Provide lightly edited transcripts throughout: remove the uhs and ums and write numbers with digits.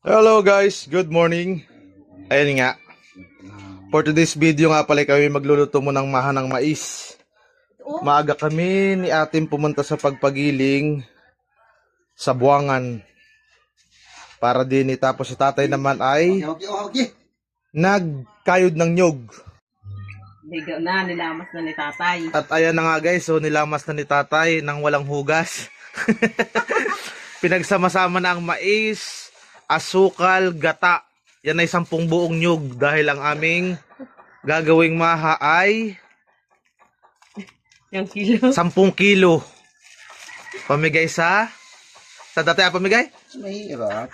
Hello guys, good morning. Ayun nga. For today's video nga pala kami magluluto mo ng mahanang mais. Maaga kami ni ating pumunta sa pagpagiling sa buwangan. Para din tapos si tatay naman ay nagkayod ng nyog. Ligaw na, nilamas na ni tatay. At ayan na nga guys, so nilamas na ni tatay ng walang hugas. Pinagsama-sama na ang mais, asukal, gata. Yan ay 10 buong nyug dahil ang aming gagawing maha ay Yung kilo. 10 kilo. Pamigay sa tatay pamigay? Mahirap.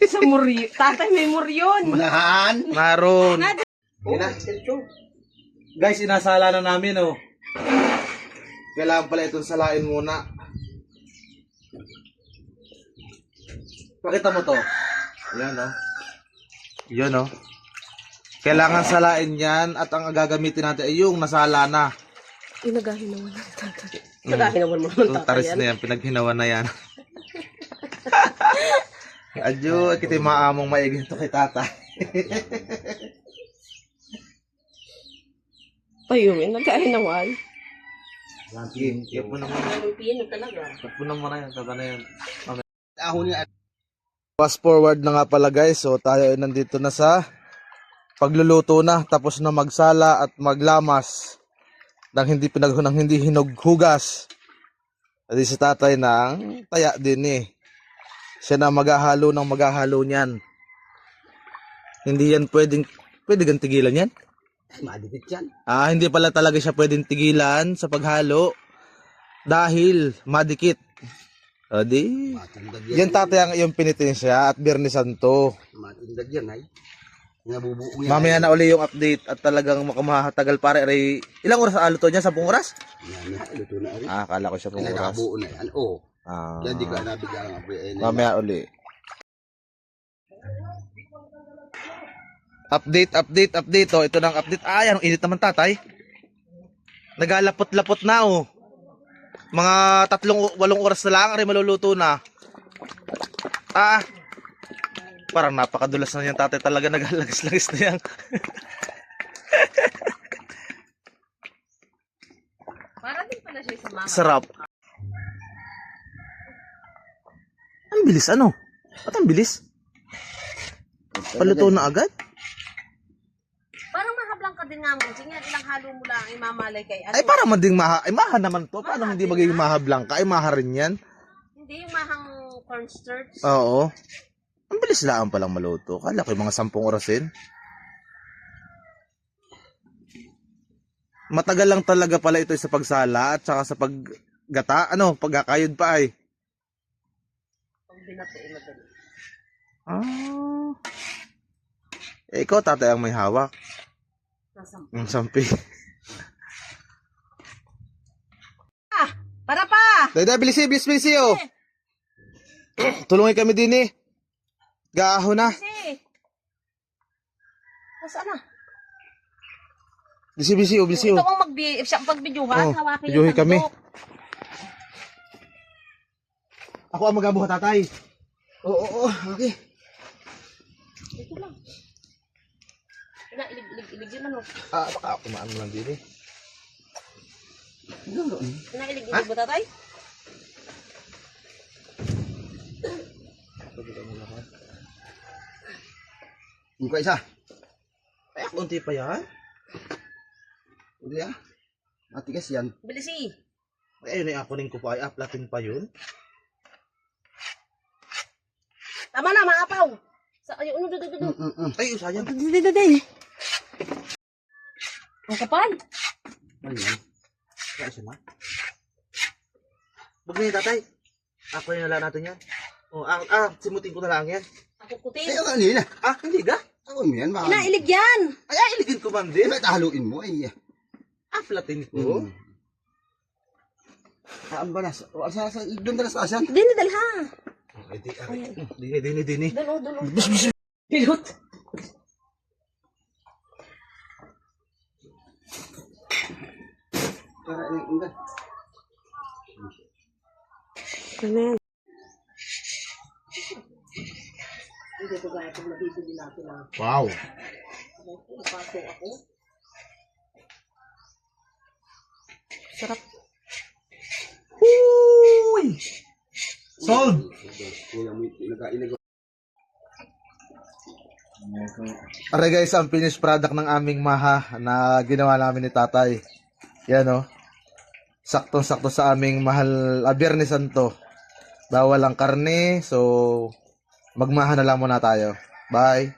Sa muryo. Tatay may muryon. Unahan. Maroon. Yan na. Guys, inasala na namin oh. Kailangan pala itong salain muna. Pakita mo to. Yan oh. Yun oh. Kailangan salain yan at ang gagamitin natin ay yung nasala na. Inagahinawan ng tatay. Inagahinawan mo naman Ito, tatay taris yan. na yan, pinaghinawan na yan. Adyo, kita yung maamong maigin to kay tata. Payumin, nagkahinawan. Yan po naman. Ang pino talaga. Tapos naman na yan, tata na yan. Ahon niya. Fast forward na nga pala guys, so tayo ay nandito na sa pagluluto na, tapos na magsala at maglamas ng hindi hinughugas. At si tatay ng taya din eh. Siya na maghahalo ng maghahalo niyan. Hindi yan pwede kang tigilan yan? Ay, madikit yan. Hindi pala talaga siya pwedeng tigilan sa paghalo dahil madikit. O di, Matindag yan. yan tatay ang iyong pinitin siya at Birni Santo. Matindag yan ay. Nabubuo yan. Mamaya na uli yung update at talagang makamahatagal pare. Ilang oras ang aluto niya? 10 oras? Yan na. Luto na rin. Akala ko siya 10 oras. Nakabuo na yan. Oo. Ah, Yan di ka nabigyan ng apoy. mamaya uli. Update. Oh, ito na ang update. Ay, anong init naman tatay. Nagalapot-lapot na oh. Mga 8 oras na lang, ay maluluto na. Parang napakadulas na yan tatay, talaga nagalagis-lagis na yan. Para din pala siya sa mama. Sarap. Ang bilis ano? At ang bilis? Paluto na agad? Parang mahablang ka din nga mo. Sige, ilang halo mo lang imamalay kay ano. Ay parang mading maha. Ay maha naman to. Paano hindi magiging mahablang ka? Ay maha rin yan. Hindi yung mahang cornstarch. Oo. Ang bilis lang palang maluto. Kala ko yung mga 10 orasin. Matagal lang talaga pala ito sa pagsala at saka sa paggata. Pagkakayod pa ay. Pag binati, madali. Ikaw tatay ang may hawak. Nasampa. Ang sampi. Para pa! Dada, bilis oh. Tulungan kami din eh. Gaaho na. Kasi. Nasaan na? Bilisi oh. Ito kong pagbidyuhan. Oh, Hawakin bidyuhin yung kami. tandok. Ako ang magabuhat tatay. Oo. Okay. Ito lang. Ilig yun ano. Baka kumaan mo lang din eh. Ilig ba tatay? Yung ka isa. Ay, konti pa yan. Hindi ah. Matigas yan. Bilisi. Ay, ayun ay akunin ko pa. Ay, aplatin pa yun. Tama na, maapaw. Ano, dudu. Ay, sayang. Dudu. Ang kapal. Ano yan? Ay, isa na. Huwag na yun, tatay. Ako na lang natin yan. Simutin ko na lang yan. Ako kuti. Ay, ang kanina. Hindi ka? Ako mo yan. Baka. Inailig yan. Ay, iligin ko man Di din. ba haluin mo ay. Aplatin ko. Saan ba na? Doon na sa asan. Dini dalha. Ay, dini. Dulo. Pilot. Ano yan? Hindi ko gaya pag nabibili natin na. Wow. Pasok ako. Sarap. Uy! Sold! Aray guys, ang finished product ng aming maha na ginawa namin ni tatay. Yan o. Saktong-sakto sa aming mahal Biyernes Santo. Bawal ang karne, so magmaha na lang muna tayo. Bye!